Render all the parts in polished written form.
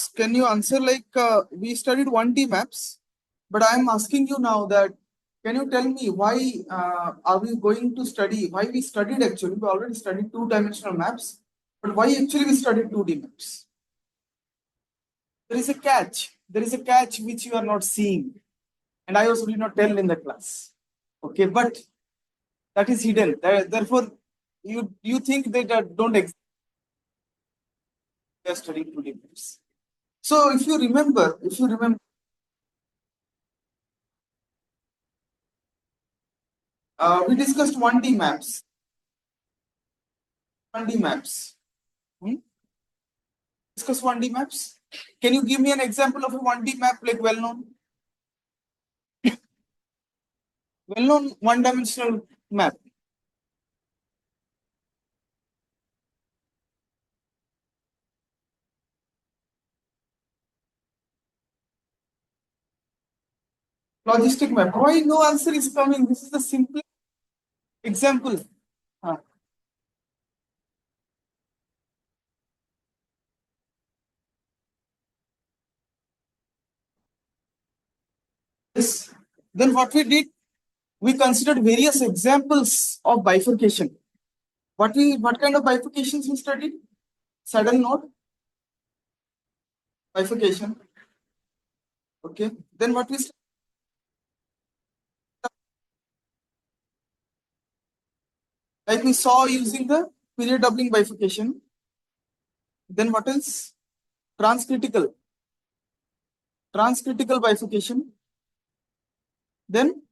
can you answer like we studied 1D maps, but I am asking you now that can you tell me why are we going to study? Why we studied actually? We already studied two-dimensional maps, but why actually we studied 2D maps? There is a catch. There is a catch which you are not seeing, and I also did not tell in the class. Okay, but that is hidden. Therefore, you think they don't exist. They are studying 2D maps. So if you remember, we discussed 1D maps. 1D maps. Discuss 1D maps. Can you give me an example of a 1D map like well-known? Well-known one-dimensional map. Logistic map. Why no answer is coming? This is the simple example. Yes. Then what we did, we considered various examples of bifurcation. What kind of bifurcations we studied? Saddle node bifurcation. Okay. Then what we studied? Like we saw using the period doubling bifurcation. Then what else? Transcritical bifurcation. Then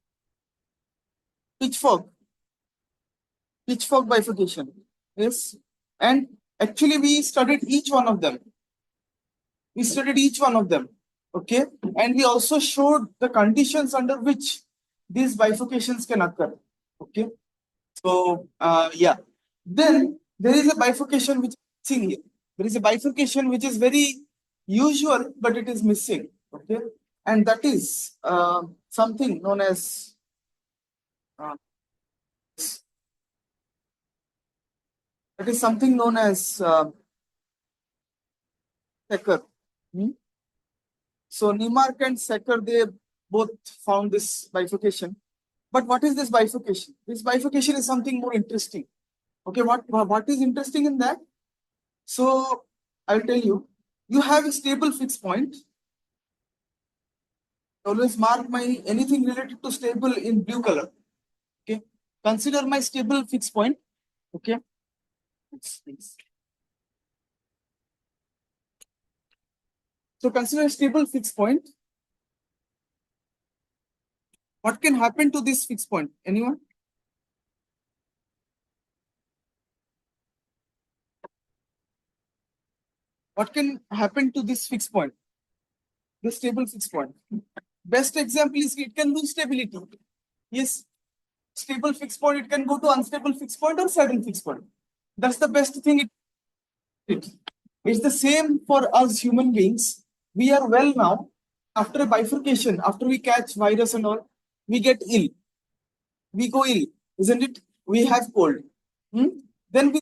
pitchfork bifurcation. Yes. And actually we studied each one of them. Okay. And we also showed the conditions under which these bifurcations can occur. Okay. So yeah. Then there is a bifurcation which is missing here. There is a bifurcation which is very usual, but it is missing. Okay. And that is something known as Sacker. So Neimark and Sacker, they both found this bifurcation. But what is this bifurcation? This bifurcation is something more interesting. Okay, what is interesting in that? So I'll tell you. You have a stable fixed point. Always mark my anything related to stable in blue color. Okay, consider my stable fixed point. Okay. So consider a stable fixed point. What can happen to this fixed point? Anyone? What can happen to this fixed point? The stable fixed point. Best example is it can lose stability. Yes, stable fixed point, it can go to unstable fixed point or saddle fixed point. That's the best thing. It's the same for us human beings. We are well now. After a bifurcation, after we catch virus and all, we get ill. We go ill, isn't it? We have cold. Then we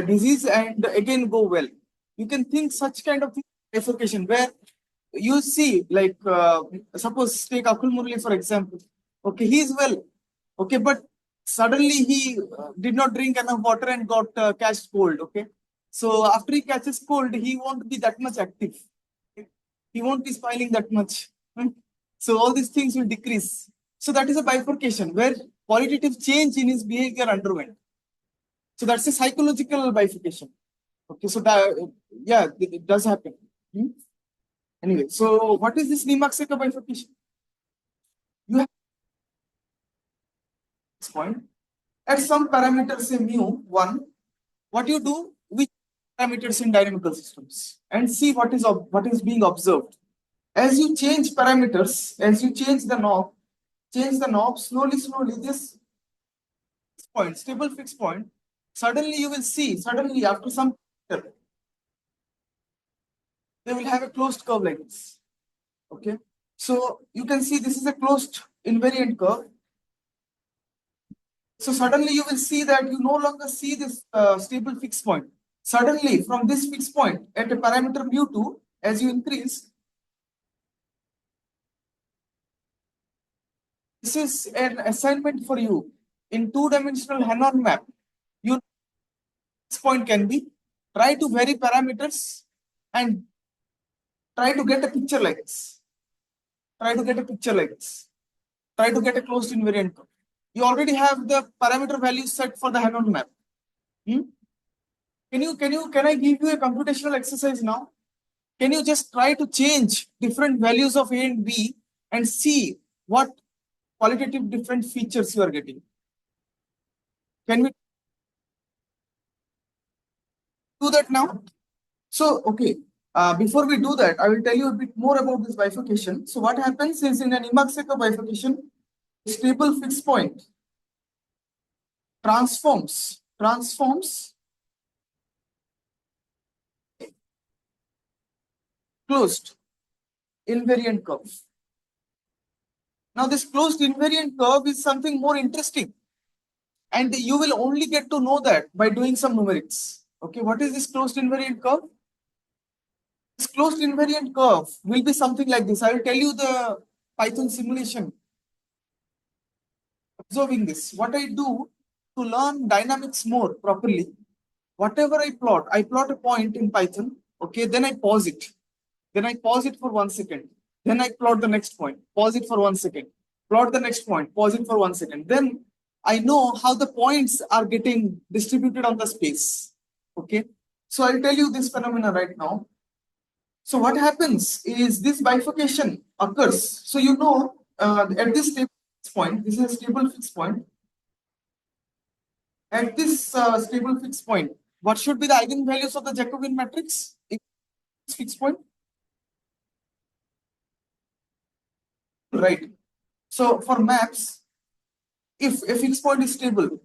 disease and again go well. You can think such kind of bifurcation where you see, like suppose take Akul Murli for example. Okay, he is well. Okay, but suddenly he did not drink enough water and got catched cold. Okay, so after he catches cold, he won't be that much active. Okay? He won't be smiling that much. So all these things will decrease. So that is a bifurcation where qualitative change in his behavior underwent. So that's a psychological bifurcation. Okay, so that, yeah, it does happen. Anyway, so what is this Neimark Sacker bifurcation? You have this point at some parameters, say mu1. What you do with parameters in dynamical systems and see what is being observed. As you change parameters, as you change the knob, slowly, this point, stable fixed point, suddenly you will see, after some they will have a closed curve like this. Okay, so you can see this is a closed invariant curve. So suddenly you will see that you no longer see this stable fixed point. Suddenly, from this fixed point at a parameter mu2, as you increase, this is an assignment for you. In two-dimensional Hanon map, you this point can be, try to vary parameters and try to get a picture like this. Try to get a picture like this. Try to get a closed invariant curve. You already have the parameter values set for the Hanon map. Can I give you a computational exercise now? Can you just try to change different values of A and B and see what qualitative different features you are getting? Can we do that now? So, okay. Before we do that, I will tell you a bit more about this bifurcation. So what happens is in an Neimark Sacker bifurcation, stable fixed point transforms closed invariant curve. Now this closed invariant curve is something more interesting, and you will only get to know that by doing some numerics. Okay, what is this closed invariant curve? This closed invariant curve will be something like this. I will tell you the Python simulation. Observing this, what I do to learn dynamics more properly, whatever I plot a point in Python. Okay, then I pause it. Then I pause it for 1 second. Then I plot the next point, pause it for 1 second, plot the next point, pause it for 1 second. Then I know how the points are getting distributed on the space. Okay, so I'll tell you this phenomena right now. So what happens is this bifurcation occurs. So you know at this stable fixed point, this is a stable fixed point. At this stable fixed point, what should be the eigenvalues of the Jacobian matrix? This fixed point, right? So for maps, if a fixed point is stable,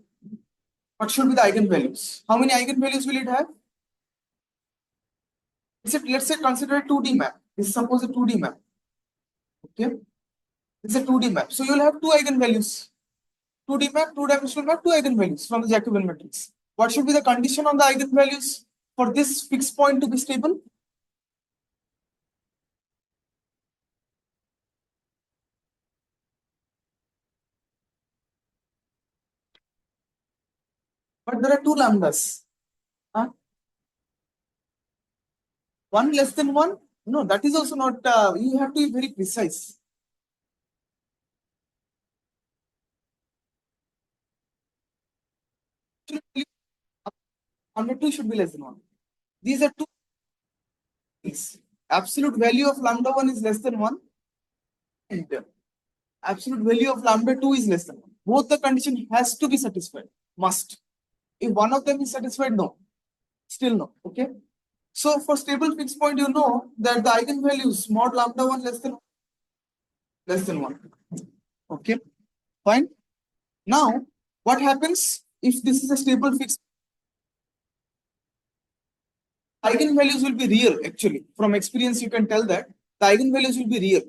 what should be the eigenvalues? How many eigenvalues will it have? Let's say consider a 2D map. This is suppose a 2D map. Okay, it's a 2D map. So you'll have two eigenvalues. 2D map, two-dimensional map, two eigenvalues from the Jacobian matrix. What should be the condition on the eigenvalues for this fixed point to be stable? But there are two lambdas. Huh? One less than one? No, that is also not, you have to be very precise. Lambda 2 should be less than 1. These are two things. Absolute value of lambda 1 is less than 1. And absolute value of lambda 2 is less than 1. Both the condition has to be satisfied. Must. If one of them is satisfied, no. Still no. Okay. So for stable fixed point, you know that the eigenvalues mod lambda 1 less than 1. Okay. Fine. Now, what happens if this is a stable fixed? Eigenvalues will be real, actually. From experience, you can tell that the eigenvalues will be real.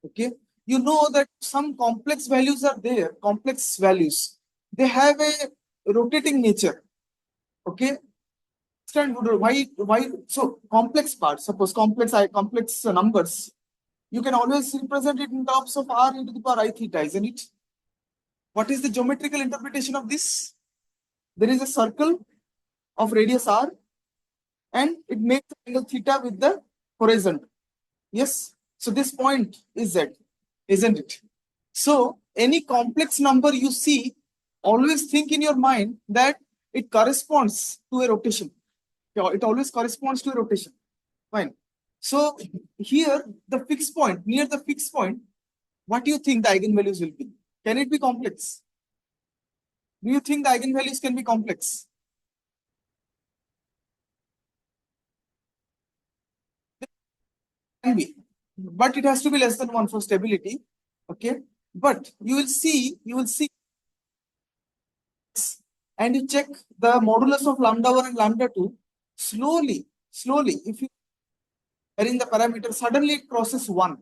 Okay. You know that some complex values are there, complex values. They have a rotating nature. Okay. Why? So complex parts, suppose complex numbers, you can always represent it in terms of r into the power I theta, isn't it? What is the geometrical interpretation of this? There is a circle of radius r, and it makes the angle theta with the horizon. Yes. So this point is z, isn't it? So any complex number you see, always think in your mind that it corresponds to a rotation. It always corresponds to a rotation. Fine. So here, the fixed point, near the fixed point, what do you think the eigenvalues will be? Can it be complex? Do you think the eigenvalues can be complex? Can be, but it has to be less than 1 for stability. Okay, but you will see, and you check the modulus of lambda 1 and lambda 2. Slowly, if you are in the parameter, suddenly it crosses 1.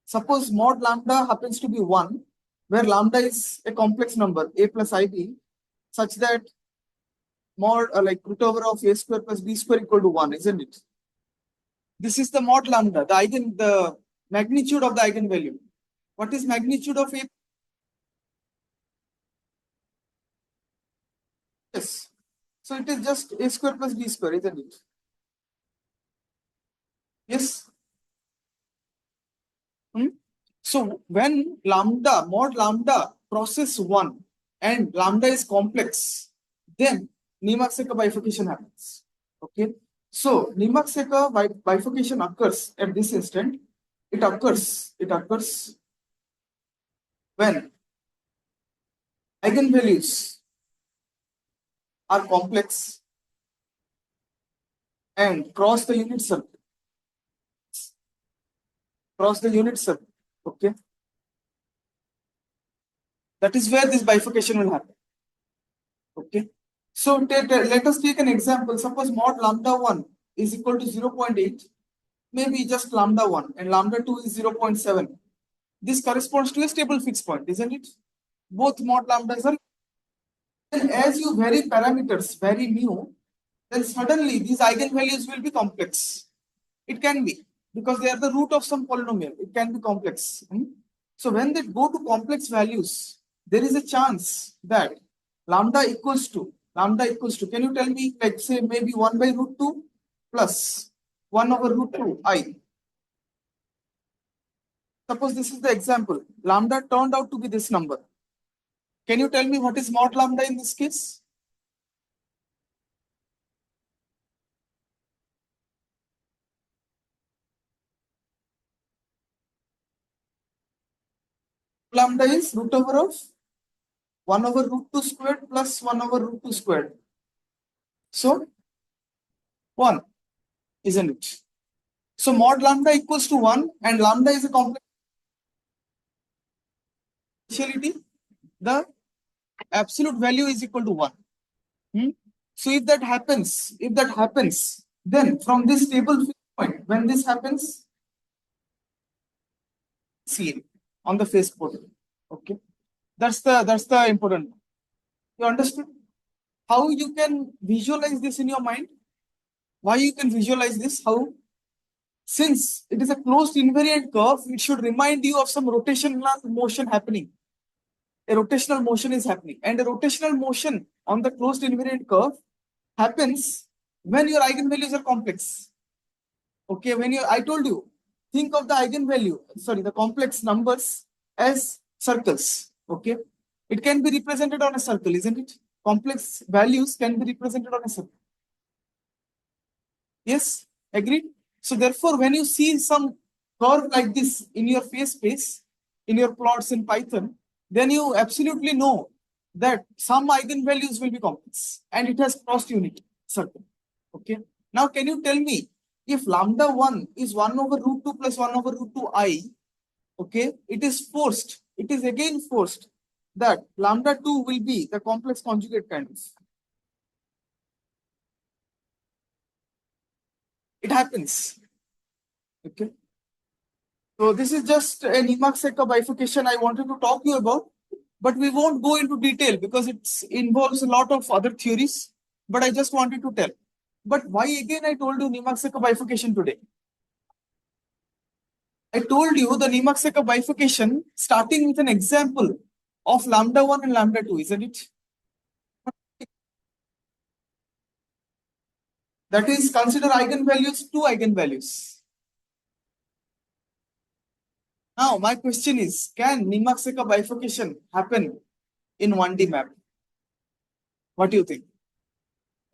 Suppose mod lambda happens to be 1, where lambda is a complex number, a plus ib, such that mod like root over of a square plus b square equal to 1, isn't it? This is the mod lambda, the magnitude of the eigenvalue. What is magnitude of a? Yes. So it is just a square plus b square, isn't it? Yes. So when mod lambda crosses 1 and lambda is complex, then Neimark-Sacker bifurcation happens. Okay. So Neimark-Sacker bifurcation occurs at this instant. It occurs when eigenvalues are complex and cross the unit circle. Okay. That is where this bifurcation will happen. Okay. So let us take an example. Suppose mod lambda 1 is equal to 0.8, maybe just lambda 1, and lambda 2 is 0.7. This corresponds to a stable fixed point, isn't it? Both mod lambdas are. And as you vary parameters, vary mu, then suddenly these eigenvalues will be complex. It can be, because they are the root of some polynomial. It can be complex. So when they go to complex values, there is a chance that lambda equals to, can you tell me, like say maybe 1 by root 2 plus 1 over root 2 I. Suppose this is the example. Lambda turned out to be this number. Can you tell me what is mod lambda in this case? Lambda is root over of 1 over root 2 squared plus 1 over root 2 squared. So 1, isn't it? So mod lambda equals to 1 and lambda is a complex potentiality. The absolute value is equal to 1. So if that happens, then from this stable point, when this happens, see on the face portal. Okay. That's the important. You understood how you can visualize this in your mind? Why you can visualize this? How? Since it is a closed invariant curve, it should remind you of some rotational motion happening. A rotational motion is happening, and a rotational motion on the closed invariant curve happens when your eigenvalues are complex. Okay, I told you, think of the the complex numbers as circles. Okay, it can be represented on a circle, isn't it? Complex values can be represented on a circle. Yes, agreed. So therefore, when you see some curve like this in your phase space, in your plots in Python, then you absolutely know that some eigenvalues will be complex and it has crossed unit circle. Okay. Now, can you tell me if lambda 1 is 1 over root 2 plus 1 over root 2 I, okay, it is again forced that lambda 2 will be the complex conjugate kind of. It happens. Okay. So this is just a Neimark-Sacker bifurcation I wanted to talk to you about, but we won't go into detail because it involves a lot of other theories, but I just wanted to tell. But why again I told you Neimark-Sacker bifurcation today? I told you the Neimark-Sacker bifurcation starting with an example of lambda 1 and lambda 2, isn't it? That is, consider eigenvalues, 2 eigenvalues. Now, my question is, can Neimark-Sacker bifurcation happen in 1D map? What do you think?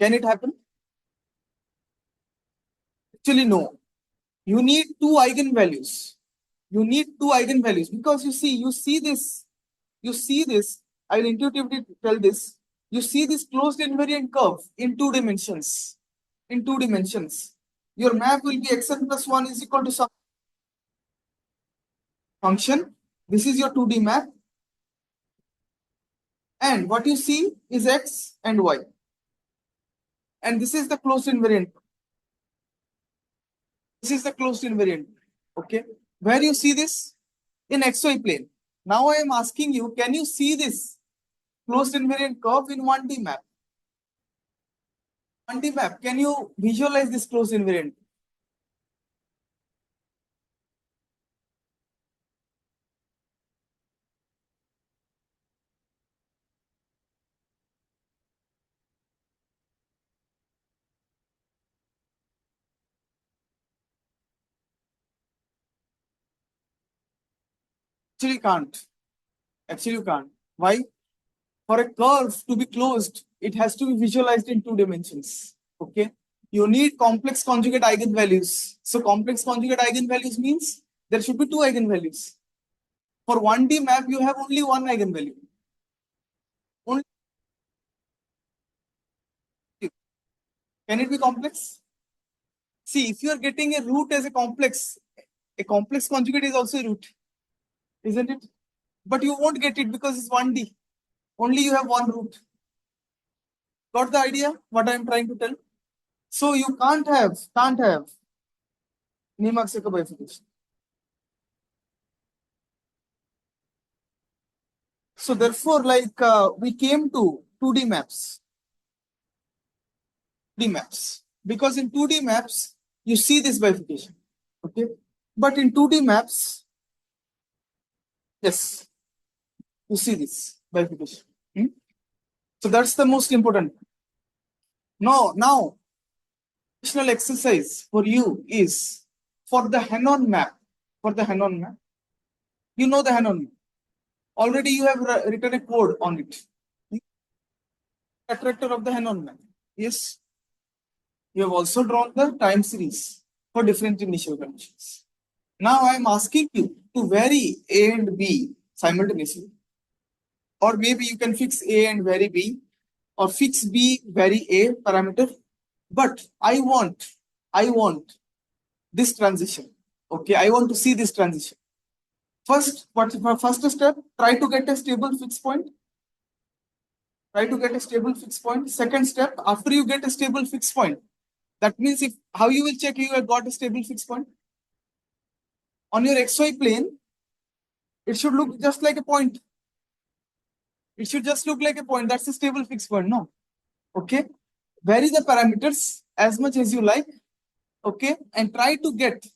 Can it happen? Actually, no. You need 2 eigenvalues. Because you see this. I will intuitively tell this. You see this closed invariant curve in 2 dimensions. Your map will be xn plus 1 is equal to some function. This is your 2D map. And what you see is x and y. And this is the closed invariant. Okay. Where you see this? In xy plane. Now I am asking you, can you see this closed invariant curve in 1D map? 1D map, can you visualize this closed invariant? Actually can't. Actually you can't. Why? For a curve to be closed, it has to be visualized in 2 dimensions. Okay. You need complex conjugate eigenvalues. So complex conjugate eigenvalues means there should be 2 eigenvalues. For 1D map, you have only one eigenvalue. Only. Can it be complex? See, if you are getting a root as a complex conjugate is also a root, isn't it? But you won't get it because it's 1D. Only you have one root. Got the idea what I'm trying to tell? So you can't have Neimark Sacker bifurcation. So therefore, like we came to 2D maps. 2D maps. Because in 2D maps, you see this bifurcation. Okay. But in 2D maps, yes, you see this bifurcation. Hmm? So that's the most important. No, now, additional exercise for you is for the Hanon map. For the Hanon map, you know the Hanon map. Already you have written a code on it. Attractor of the Hanon map. Yes. You have also drawn the time series for different initial conditions. Now I am asking you to vary A and B simultaneously. Or maybe you can fix A and vary B, or fix B, vary A parameter. But I want this transition. Okay, I want to see this transition. First, first step, try to get a stable fixed point. Try to get a stable fixed point. Second step, after you get a stable fixed point, that means if how you will check you have got a stable fixed point? On your XY plane, it should look just like a point. It should just look like a point. That's a stable fixed point, no? Okay. Vary the parameters as much as you like. Okay. And try to get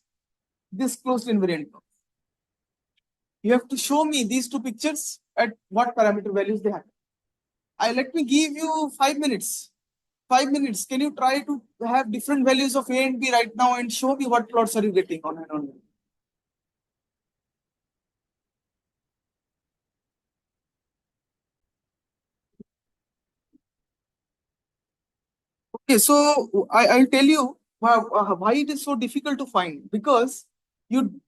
this closed invariant. You have to show me these two pictures at what parameter values they have. Let me give you 5 minutes. 5 minutes. Can you try to have different values of A and B right now and show me what plots are you getting on and on? Okay, so I'll tell you why it is so difficult to find, because you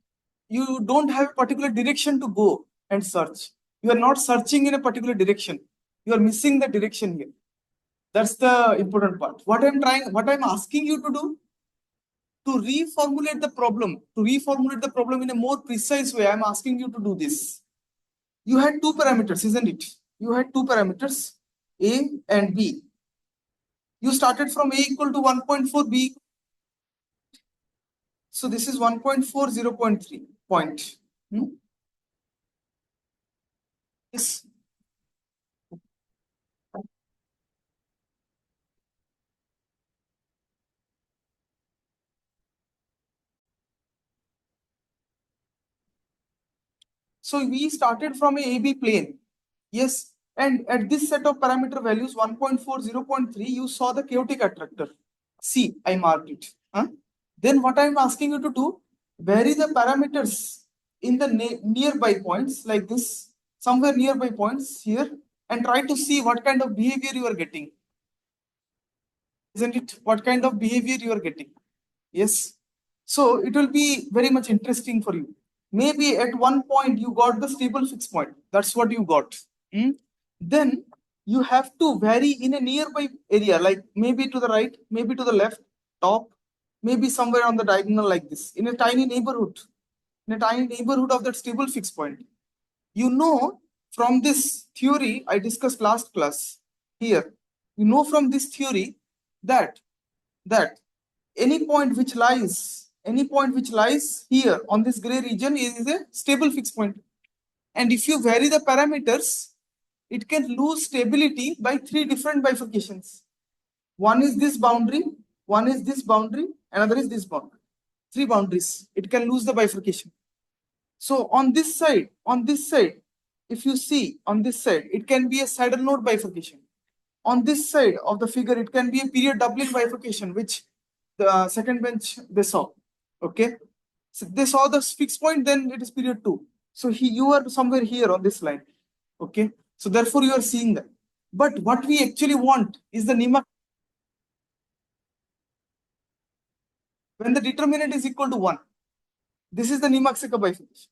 you don't have a particular direction to go and search. You are not searching in a particular direction. You are missing the direction here. That's the important part. What I'm asking you to do, to reformulate the problem in a more precise way, I'm asking you to do this. You had two parameters, isn't it? You had two parameters, A and B. You started from A equal to 1.4, B. So this is 1.4, 0.3 point. Yes. So we started from a AB plane. Yes. And at this set of parameter values, 1.4, 0.3, you saw the chaotic attractor. See, I marked it. Huh? Then what I'm asking you to do, vary the parameters in the nearby points like this, somewhere nearby points here, and try to see what kind of behavior you are getting. Isn't it? What kind of behavior you are getting? Yes. So it will be very much interesting for you. Maybe at one point you got the stable fixed point. That's what you got. Then you have to vary in a nearby area, like maybe to the right, maybe to the left, top, maybe somewhere on the diagonal like this, in a tiny neighborhood, of that stable fixed point. You know, from this theory I discussed last class here, you know from this theory that any point which lies here on this gray region is a stable fixed point. And if you vary the parameters, it can lose stability by 3 different bifurcations. One is this boundary, one is this boundary, another is this boundary. 3 boundaries. It can lose the bifurcation. So on this side, if you see on this side, it can be a saddle node bifurcation. On this side of the figure, it can be a period doubling bifurcation, which the second bench they saw. Okay. So they saw the fixed point, then it is period 2. So you are somewhere here on this line. Okay. So therefore you are seeing that. But what we actually want is the Neimark. When the determinant is equal to 1, this is the Neimark Sacker bifurcation.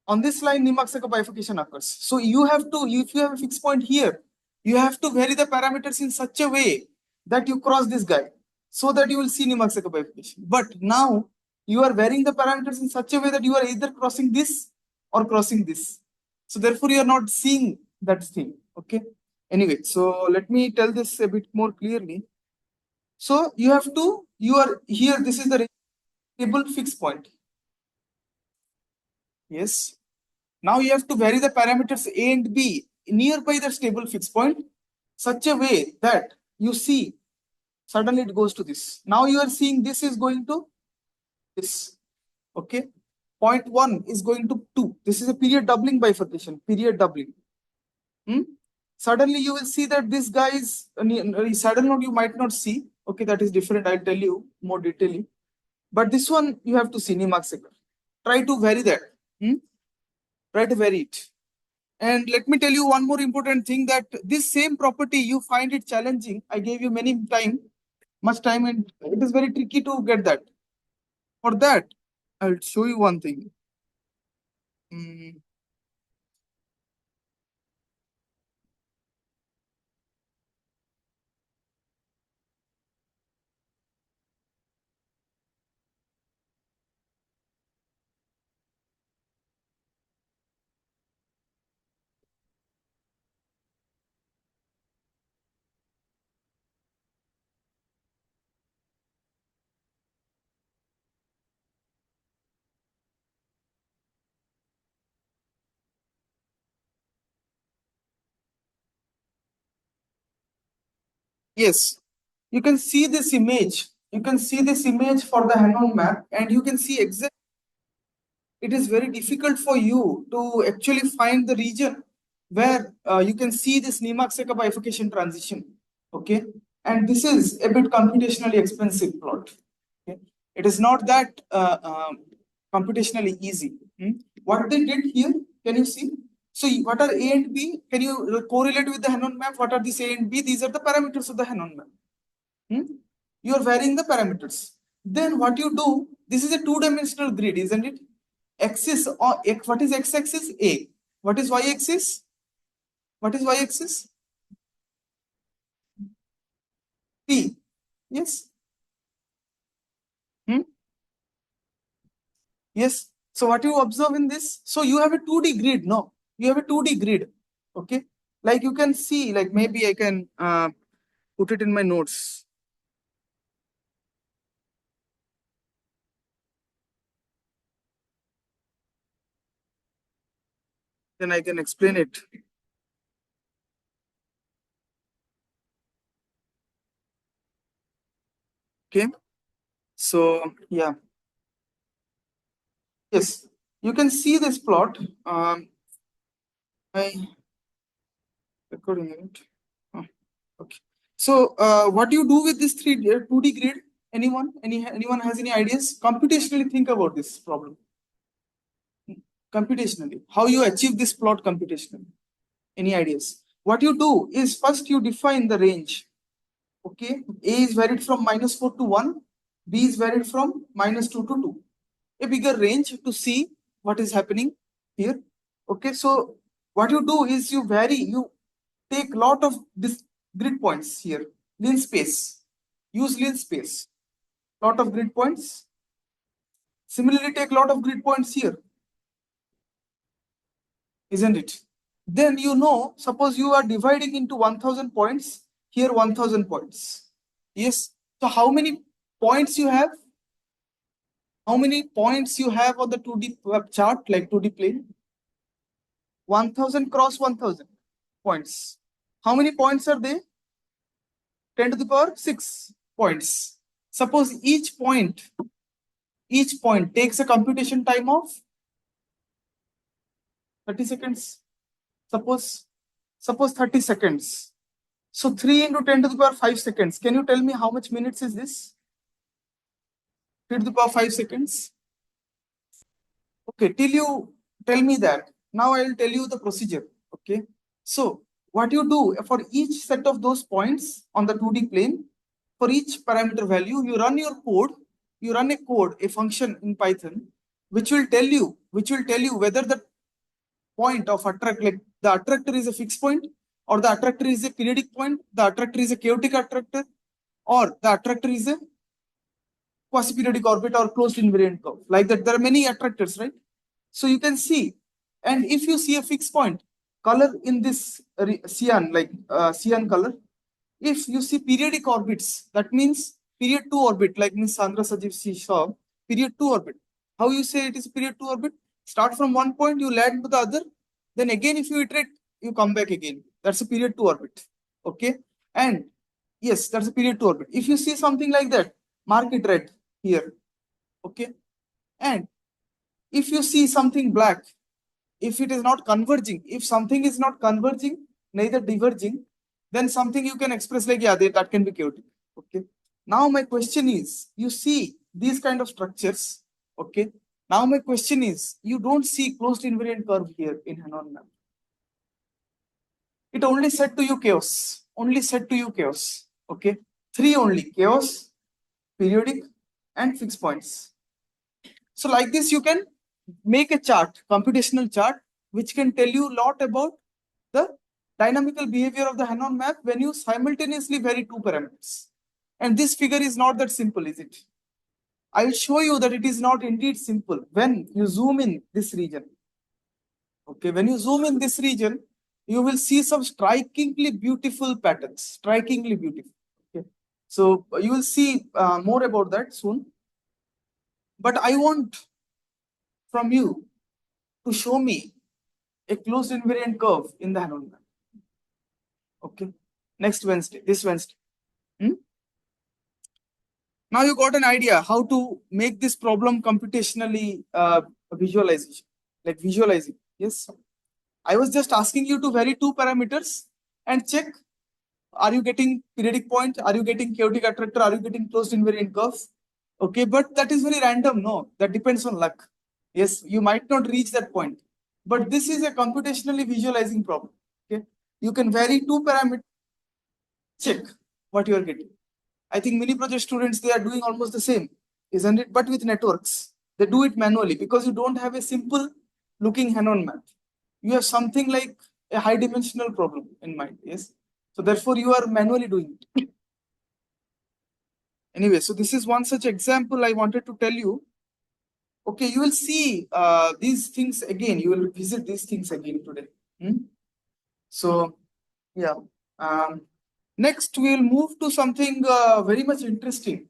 On this line, Neimark Sacker bifurcation occurs. So you have to, if you have a fixed point here, you have to vary the parameters in such a way that you cross this guy, so that you will see Neimark Sacker bifurcation. But now you are varying the parameters in such a way that you are either crossing this or crossing this. So therefore you are not seeing that thing. Okay. Anyway, so let me tell this a bit more clearly. So you have to, you are here, this is the stable fixed point. Yes. Now you have to vary the parameters A and B nearby the stable fixed point such a way that you see suddenly it goes to this. Now you are seeing this is going to this. Okay. Point 1 is going to 2. This is a period doubling bifurcation, period doubling. Suddenly you will see that this guy is saddle node you might not see. Okay, that is different. I'll tell you more detailing. But this one you have to see Neimark Sacker. Try to vary that. Try to vary it. And let me tell you one more important thing, that this same property you find it challenging. I gave you much time, and it is very tricky to get that. For that, I'll show you one thing. Yes, you can see this image. You can see this image for the hand-on map, and you can see exactly. It is very difficult for you to actually find the region where you can see this Neimark Sacker bifurcation transition. Okay, and this is a bit computationally expensive plot. Okay, it is not that computationally easy. What they did here, can you see? So what are A and B? Can you correlate with the Hannon map? What are these A and B? These are the parameters of the Hannon map. You are varying the parameters. Then what you do, this is a two-dimensional grid, isn't it? Axis, or what is x-axis? A. What is y-axis? What is y-axis? P. Yes. Yes. So what you observe in this? So you have a 2D grid. No, you have a 2D grid. Okay. Like you can see, like maybe I can put it in my notes. Then I can explain it. Okay. So yeah. Yes, you can see this plot. I recording it. Okay. So what do you do with this 2D grid? Anyone has any ideas? Computationally think about this problem. Computationally, how you achieve this plot computationally? Any ideas? What you do is first you define the range. Okay, A is varied from -4 to 1, B is varied from -2 to 2. A bigger range to see what is happening here. Okay, so what you do is you take lot of this grid points here, linspace. Use linspace. Lot of grid points. Similarly, take lot of grid points here, isn't it? Then suppose you are dividing into 1000 points, here 1000 points. Yes. So how many points you have? How many points you have on the 2D chart, like 2D plane? 1000 cross 1000 points. How many points are there? 10 to the power 6 points. Suppose each point takes a computation time of 30 seconds. Suppose 30 seconds. So 3 into 10 to the power 5 seconds. Can you tell me how much minutes is this? 3 to the power 5 seconds. Okay, till you tell me that, now I will tell you the procedure. Okay, so what you do for each set of those points on the 2D plane, for each parameter value, you run your code, you run a code, a function in Python, which will tell you whether the point of attract, like the attractor is a fixed point, or the attractor is a periodic point, the attractor is a chaotic attractor, or the attractor is a quasi-periodic orbit or closed invariant curve. Like that, there are many attractors, right? So you can see, and if you see a fixed point, color in this cyan, like cyan color, if you see periodic orbits, that means period 2 orbit, like Ms. Sandra Sajiv saw, period 2 orbit. How you say it is period 2 orbit? Start from one point, you land to the other, then again if you iterate, you come back again. That's a period 2 orbit. Okay, and yes, that's a period 2 orbit. If you see something like that, mark it red here. Okay, and if you see something black, if it is not converging, if something is not converging, neither diverging, then something you can express like, yeah, that can be chaotic. Okay, now my question is, you see these kind of structures. Okay, now my question is, you don't see closed invariant curve here in Hanon map. It only said to you chaos, okay, three only: chaos, periodic, and fixed points. So like this, you can make a chart, computational chart, which can tell you a lot about the dynamical behavior of the Hanon map when you simultaneously vary two parameters. And this figure is not that simple, is it? I will show you that it is not indeed simple when you zoom in this region. Okay, when you zoom in this region, you will see some strikingly beautiful patterns, strikingly beautiful. Okay, so you will see more about that soon. But I want from you to show me a closed invariant curve in the Hanon map. Okay, next Wednesday, this Wednesday. Now you got an idea how to make this problem computationally visualization, like visualizing. Yes, I was just asking you to vary two parameters and check: are you getting periodic point? Are you getting chaotic attractor? Are you getting closed invariant curve? Okay, but that is very random. No, that depends on luck. Yes, you might not reach that point, but this is a computationally visualizing problem. Okay, you can vary two parameters, check what you are getting. I think many project students, they are doing almost the same, isn't it? But with networks, they do it manually because you don't have a simple looking Hanon map. You have something like a high dimensional problem in mind. Yes, so therefore you are manually doing it. Anyway, so this is one such example I wanted to tell you. Okay, you will see these things again. You will visit these things again today. So, yeah. Next, we will move to something very much interesting.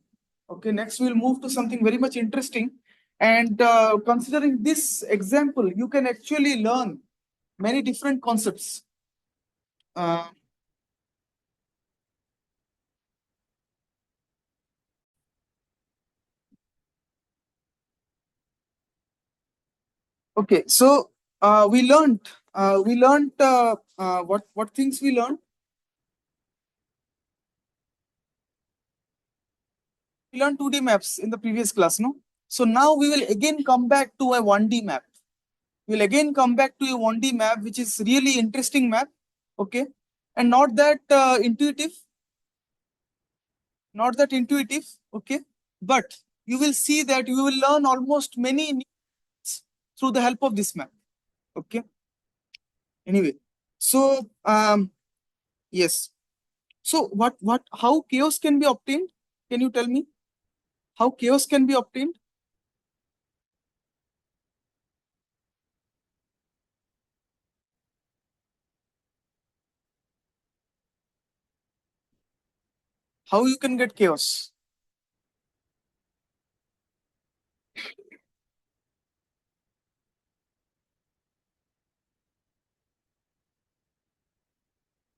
Okay, next we will move to something very much interesting. And considering this example, you can actually learn many different concepts. Okay, so we learned what things we learned. We learned 2D maps in the previous class, no? So now we will again come back to a 1D map. We'll again come back to a 1D map, which is really interesting map, okay, and not that intuitive, okay, but you will see that you will learn almost many new through the help of this map, okay. Anyway, so yes, so how chaos can be obtained? Can you tell me how chaos can be obtained? How you can get chaos?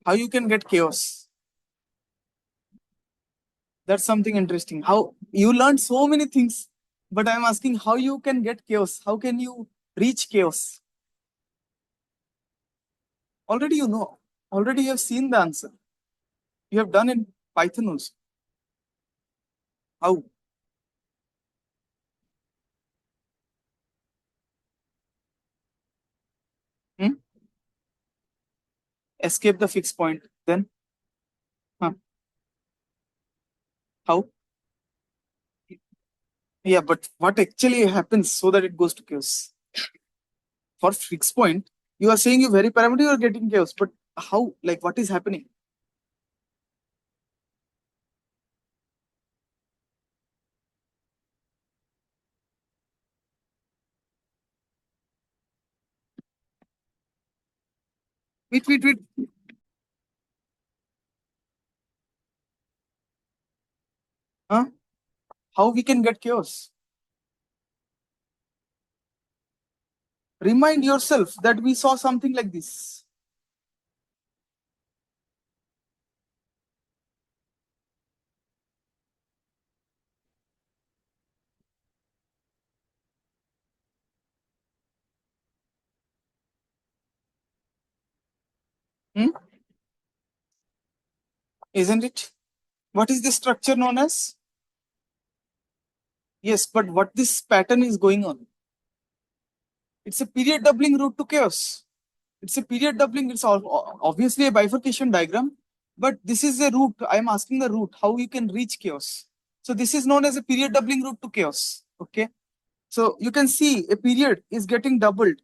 How you can get chaos? That's something interesting. How you learned so many things, but I'm asking how you can get chaos. How can you reach chaos? Already you know. Already you have seen the answer. You have done in Python also. How? Hmm? Escape the fixed point. Then, huh? How? Yeah, but what actually happens so that it goes to chaos? For fixed point, you are saying you vary parameter, you are getting chaos. But how? Like, what is happening? Wait. Huh? How we can get chaos? Remind yourself that we saw something like this. Hmm? Isn't it? What is the structure known as? Yes, but what this pattern is going on? It's a period doubling route to chaos. It's a period doubling. It's obviously a bifurcation diagram, but this is a route. I'm asking the route, how you can reach chaos. So this is known as a period doubling route to chaos. Okay. So you can see a period is getting doubled.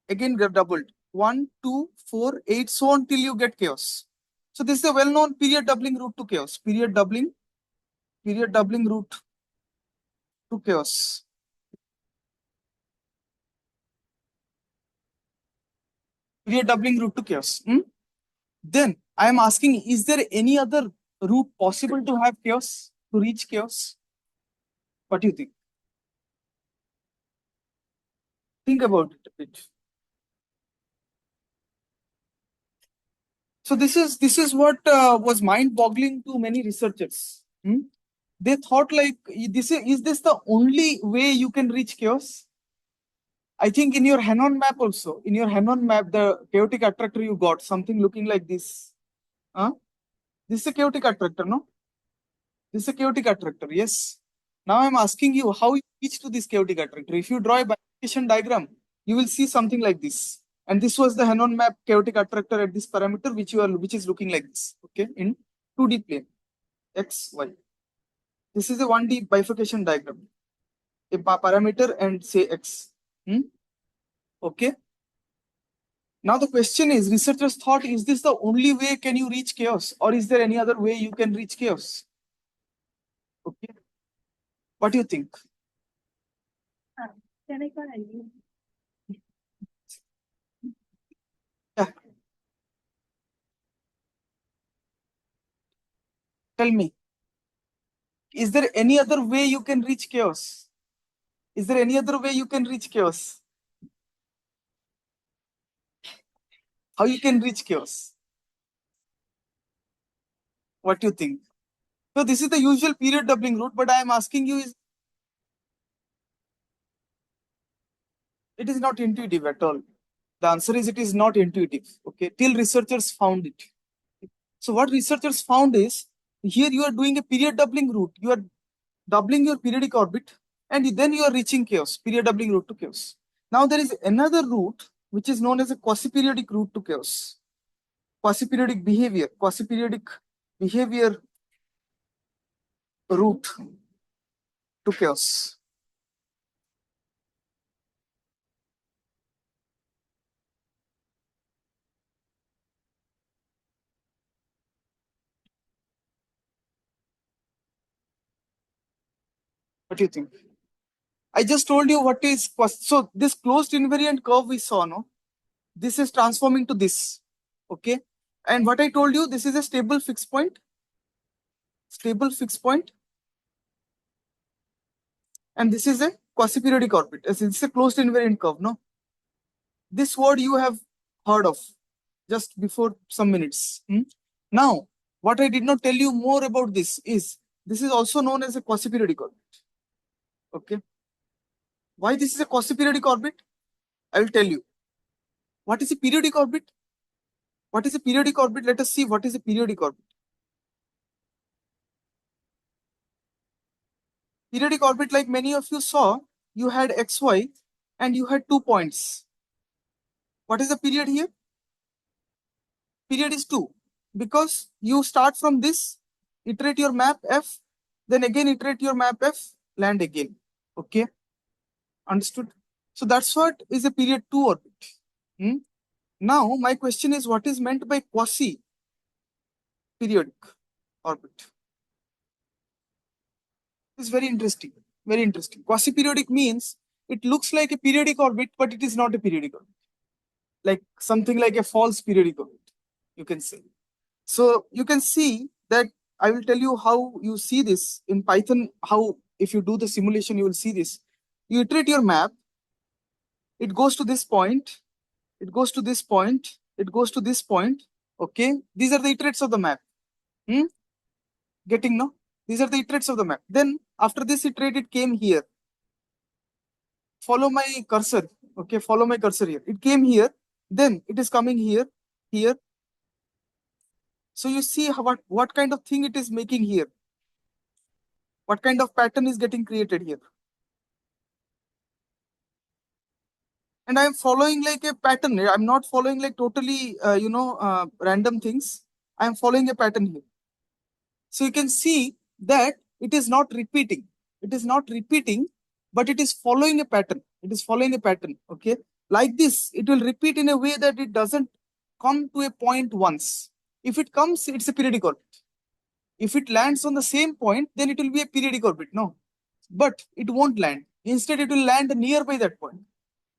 Again, get doubled. 1, 2, 4, 8, so on till you get chaos. So this is a well-known period doubling route to chaos. Period doubling route to chaos. Period doubling route to chaos. Hmm? Then I am asking, is there any other route possible to have chaos, to reach chaos? What do you think? Think about it a bit. So this is what was mind-boggling to many researchers. Hmm? They thought like is this the only way you can reach chaos? I think in your Hanon map also, in your Hanon map, the chaotic attractor you got something looking like this. Huh? This is a chaotic attractor, no? This is a chaotic attractor, yes. Now I'm asking you how you reach to this chaotic attractor. If you draw a bifurcation diagram, you will see something like this. And this was the Hanon map chaotic attractor at this parameter, which is looking like this. Okay, in 2D plane, X, Y. This is a 1D bifurcation diagram. A parameter and say X. Hmm? Okay. Now the question is, researchers thought, is this the only way can you reach chaos, or is there any other way you can reach chaos? Okay. What do you think? Yeah, tell me. Is there any other way you can reach chaos? Is there any other way you can reach chaos? How you can reach chaos? What do you think? So this is the usual period doubling route, but I am asking you, is it is not intuitive at all. The answer is it is not intuitive. Okay, till researchers found it. So what researchers found is here you are doing a period doubling route. You are doubling your periodic orbit, and then you are reaching chaos, period doubling route to chaos. Now there is another route which is known as a quasi-periodic route to chaos. Quasi-periodic behavior route to chaos. What do you think? I just told you what is so this closed invariant curve we saw, no? This is transforming to this. Okay. And what I told you, this is a stable fixed point, and this is a quasi-periodic orbit. This is a closed invariant curve, no? This word you have heard of just before some minutes. Hmm? Now, What I did not tell you more about this is also known as a quasi-periodic orbit. Okay. Why this is a quasi-periodic orbit? I will tell you. What is a periodic orbit? What is a periodic orbit? Let us see what is a periodic orbit. Periodic orbit, like many of you saw, you had XY and you had 2 points. What is the period here? Period is 2. Because you start from this, iterate your map F, then again iterate your map F, land again. Okay. Understood? So that's what is a period 2 orbit. Now, my question is, what is meant by quasi-periodic orbit? It's very interesting. Very interesting. Quasi-periodic means it looks like a periodic orbit, but it is not a periodic orbit. Like something like a false periodic orbit, you can say. So you can see that I will tell you how you see this in Python, how if you do the simulation, you will see this. You iterate your map, it goes to this point, it goes to this point, it goes to this point. Okay, these are the iterates of the map. Getting no? These are the iterates of the map. Then after this iterate, it came here. Follow my cursor. Okay, follow my cursor here. It came here, then it is coming here, here. So you see how, what kind of thing it is making here. What kind of pattern is getting created here. And I am following like a pattern. I'm not following like totally, random things. I am following a pattern here. So you can see that it is not repeating. It is not repeating, but it is following a pattern. It is following a pattern. Okay. Like this, it will repeat in a way that it doesn't come to a point once. If it comes, it's a periodic orbit. If it lands on the same point, then it will be a periodic orbit. No, but it won't land. Instead, it will land nearby that point.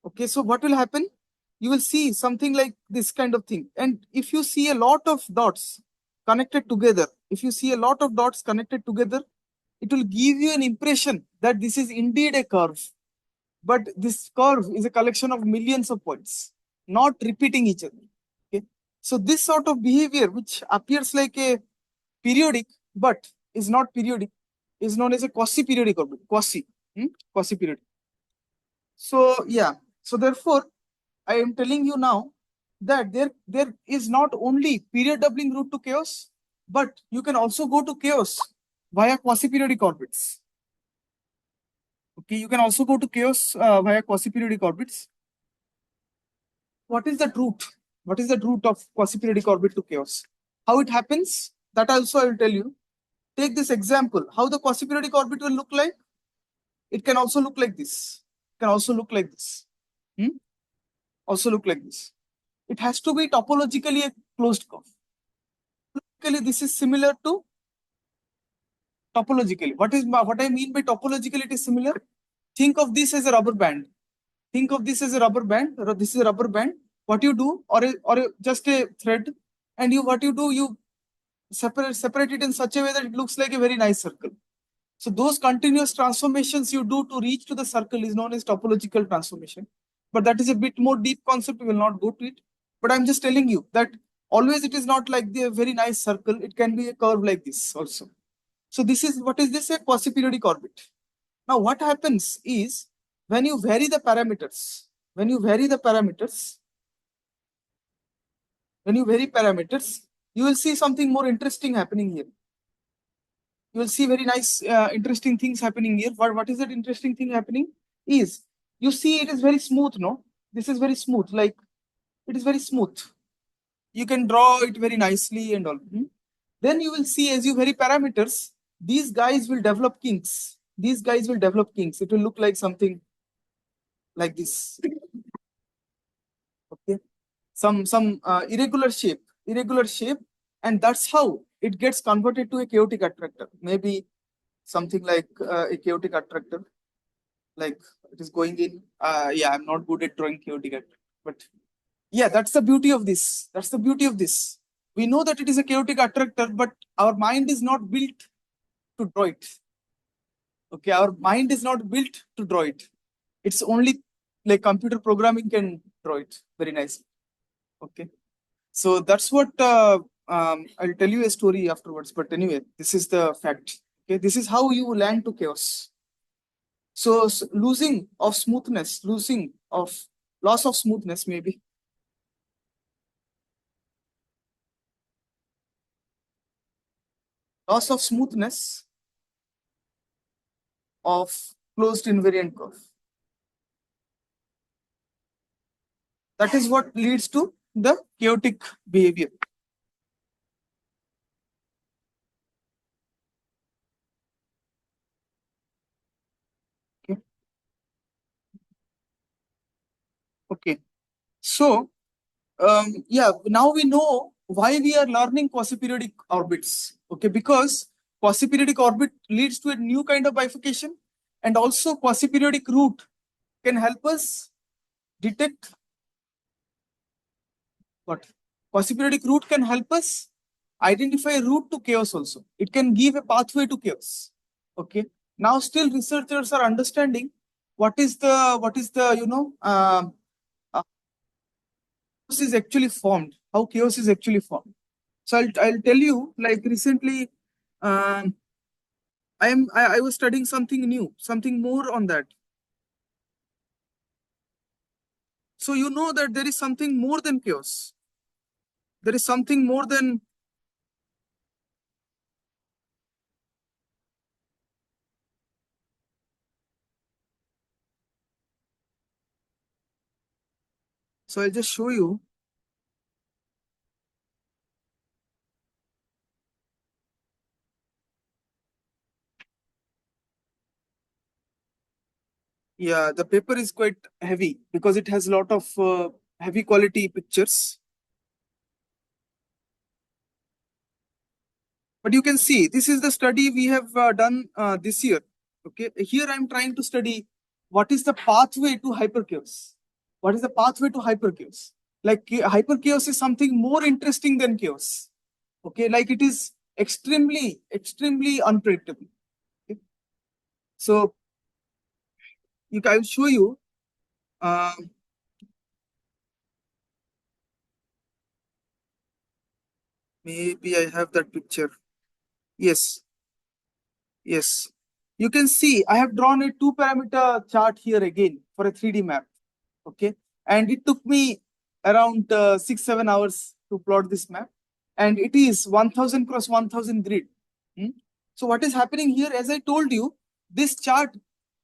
Okay, so what will happen? You will see something like this kind of thing. And if you see a lot of dots connected together, if you see a lot of dots connected together, it will give you an impression that this is indeed a curve. But this curve is a collection of millions of points, not repeating each other. Okay, so this sort of behavior, which appears like a periodic but is not periodic, is known as a quasi-periodic orbit. Quasi-periodic. So yeah, so therefore I am telling you now that there is not only period doubling route to chaos, but you can also go to chaos via quasi-periodic orbits. Okay, you can also go to chaos via quasi-periodic orbits. What is the route? What is the route of quasi-periodic orbit to chaos? How it happens? That also I will tell you. Take this example. How the quasi-periodic orbit will look like? It can also look like this. It can also look like this. Also look like this. It has to be topologically a closed curve. Topologically, this is similar to topologically. What I mean by topologically it is similar? Think of this as a rubber band. Think of this as a rubber band. This is a rubber band. What you do, just a thread, and what you do, you separate it in such a way that it looks like a very nice circle. So those continuous transformations you do to reach to the circle is known as topological transformation. But that is a bit more deep concept. We will not go to it. But I'm just telling you that always it is not like the very nice circle. It can be a curve like this also. So this is, what is this? A quasi-periodic orbit. Now what happens is when you vary the parameters, you will see something more interesting happening here. You will see very nice, interesting things happening here. What is that interesting thing happening? Is you see it is very smooth, no? This is very smooth, like it is very smooth. You can draw it very nicely and all. Then you will see as you vary parameters, these guys will develop kinks. These guys will develop kinks. It will look like something like this. Okay, some irregular shape, and that's how it gets converted to a chaotic attractor. Maybe something like a chaotic attractor, like it is going in. Yeah, I'm not good at drawing chaotic attractor, but yeah, that's the beauty of this. That's the beauty of this. We know that it is a chaotic attractor, but our mind is not built to draw it. Okay, our mind is not built to draw it. It's only like computer programming can draw it very nicely. Okay, so that's what I'll tell you a story afterwards, but anyway, this is the fact. Okay, this is how you land to chaos. So losing of smoothness, losing of loss of smoothness, maybe loss of smoothness of closed invariant curve. That is what leads to the chaotic behavior. Okay. Okay. So yeah, now we know why we are learning quasi-periodic orbits. Okay, because quasi-periodic orbit leads to a new kind of bifurcation, and also quasi-periodic root can help us detect what quasi-periodic root can help us identify a route to chaos also. It can give a pathway to chaos. Okay. Now still researchers are understanding what is the chaos is actually formed, how chaos is actually formed. So I'll tell you, like recently, um, I was studying something new, something more on that. So you know that there is something more than chaos. There is something more than. So I'll just show you. Yeah, the paper is quite heavy because it has a lot of heavy quality pictures. But you can see this is the study we have done this year. Okay, here I'm trying to study what is the pathway to hyperchaos. What is the pathway to hyperchaos? Like hyperchaos is something more interesting than chaos. Okay, like it is extremely unpredictable. Okay? So I'll show you. Uh, Maybe I have that picture. Yes, yes. You can see I have drawn a two parameter chart here again for a 3D map. Okay, and it took me around 6-7 hours to plot this map, and it is 1000 cross 1000 grid. Hmm? So what is happening here, as I told you, this chart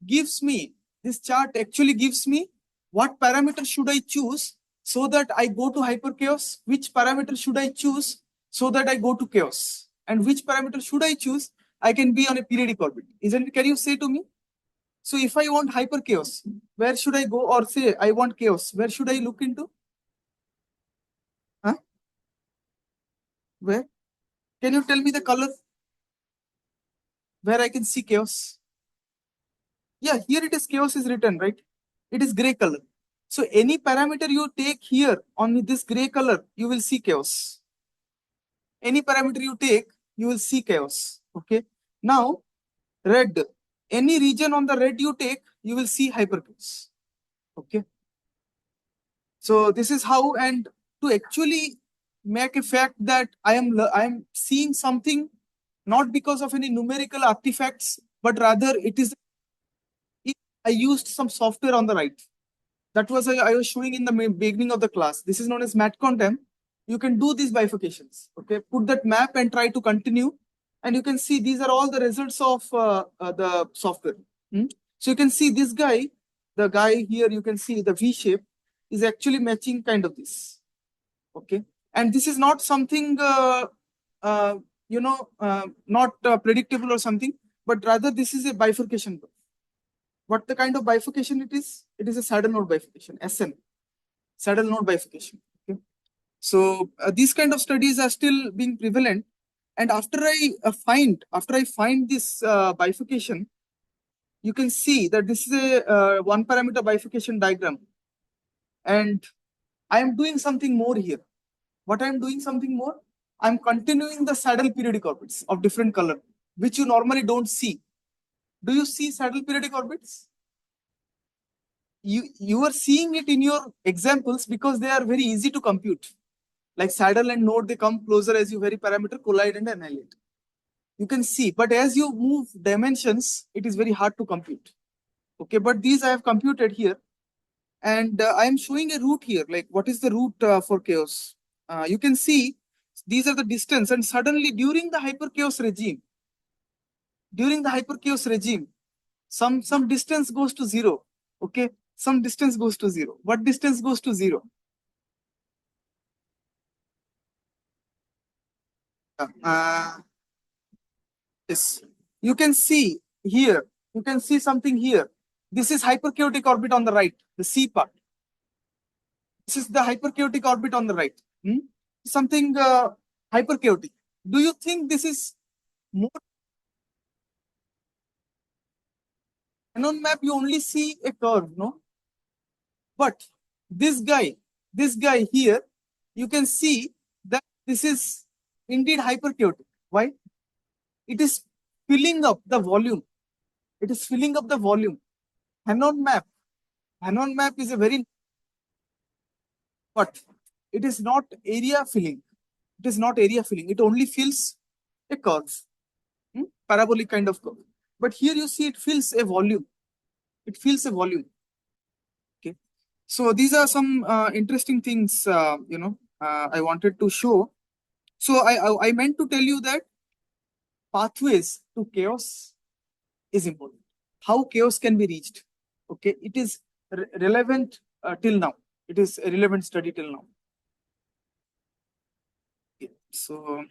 gives me this chart actually gives me what parameter should I choose so that I go to hyperchaos, which parameter should I choose so that I go to chaos, and which parameter should I choose I can be on a periodic orbit. Isn't it? Can you say to me? So if I want hyper chaos, where should I go? Or say I want chaos, where should I look into? Huh? Where? Can you tell me the color where I can see chaos? Yeah, here it is chaos is written, right? It is gray color. So any parameter you take here on this gray color, you will see chaos. Any parameter you take, you will see chaos. Okay. Now, red. Any region on the red you take, you will see hyperchaos. Okay. So this is how, and to actually make a fact that I am seeing something not because of any numerical artifacts, but rather it is I used some software on the right. That was I was showing in the beginning of the class. This is known as MatContem. You can do these bifurcations. Okay, put that map and try to continue, and you can see these are all the results of the software. Hmm? So you can see this guy, the guy here. You can see the V shape is actually matching kind of this. Okay, and this is not something uh, not predictable or something, but rather this is a bifurcation. What the kind of bifurcation it is? It is a saddle node bifurcation, SN, saddle node bifurcation. Okay. So these kind of studies are still being prevalent. And after I find this bifurcation, you can see that this is a one parameter bifurcation diagram. And I am doing something more here. What I am doing something more? I'm continuing the saddle periodic orbits of different color, which you normally don't see. Do you see saddle periodic orbits? You are seeing it in your examples because they are very easy to compute. Like saddle and node, they come closer as you vary parameter, collide and annihilate. You can see, but as you move dimensions, it is very hard to compute. Okay, but these I have computed here, and I am showing a route here. Like, what is the route for chaos? You can see these are the distance, and suddenly during the hyper chaos regime, some distance goes to zero. Okay, some distance goes to zero. What distance goes to zero? Yes, you can see here. You can see something here. This is hyperchaotic orbit on the right, the C part. This is the hyperchaotic orbit on the right. Something hyperchaotic. Do you think this is more? On map, you only see a curve, no? But this guy here, you can see that this is indeed hyperchaotic. Why? It is filling up the volume. It is filling up the volume. Hanon map. Hanon map is a very, but it is not area filling. It is not area filling. It only fills a curve, parabolic kind of curve. But here you see it fills a volume. It fills a volume. Okay. So these are some interesting things, I wanted to show. So I meant to tell you that pathways to chaos is important. How chaos can be reached? Okay, it is relevant till now. It is a relevant study till now. Okay. So